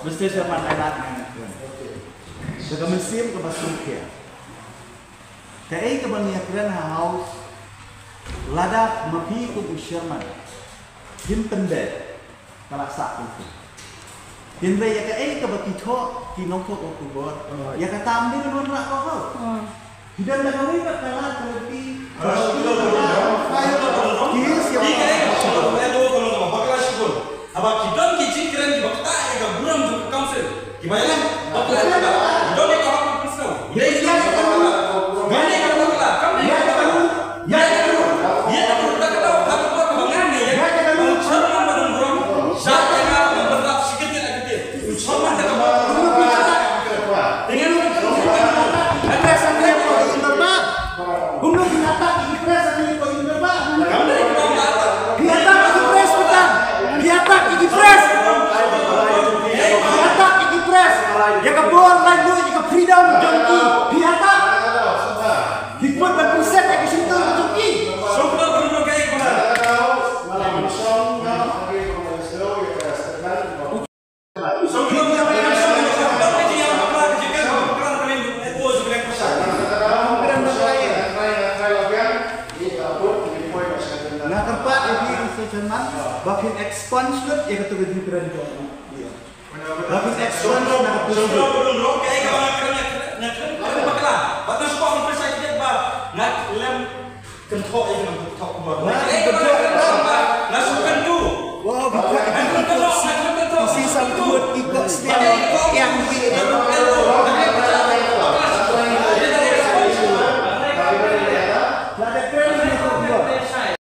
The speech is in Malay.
Mesti Sherman highlight dengan mesin ke Basungkia. Kaya kebanyakan house ladak mapi ku Sherman. Jin pendek kalaksa itu. Jin ya kaya kebatito kinongko ku bor. Ya kata ambil don rak kau. Hidan dah kau ingat kalah terlebih. Kis ya. Abang kita kicik keren di bakta ya ke buram ke council. Gimana? Bakal ada. Don't make a happen personal. Ini dia bakal. Gani kalau bakal. Kamu ya kalau. Ya kalau. Ya kalau tak tahu apa apa kebangan ni. Ya kalau. Cerman badan buram. Siapa yang berdak sikit lagi dia. Cerman dah kamu. Dengan address anda yang kau interbat. Belum nyata address anda yang kau interbat. Kamu dari mana? Biata address bukan. Biata iki press. Biata iki press. Ya kabur lalu iki freedom jongki. Biata. Hikmat dan pusat iki sinten jongki. Sokol benar kayak mana? Nah tempat ini Jerman bakin expansion ya ketua di berani dong. Bakin expansion nak turun kayak kawan kerana bakal. Batas kau mempercayai dia bah nak lem kentok yang nak kentok buat. Nak sukan tu. Wah bukan kentok. Sisa buat ikut setiap.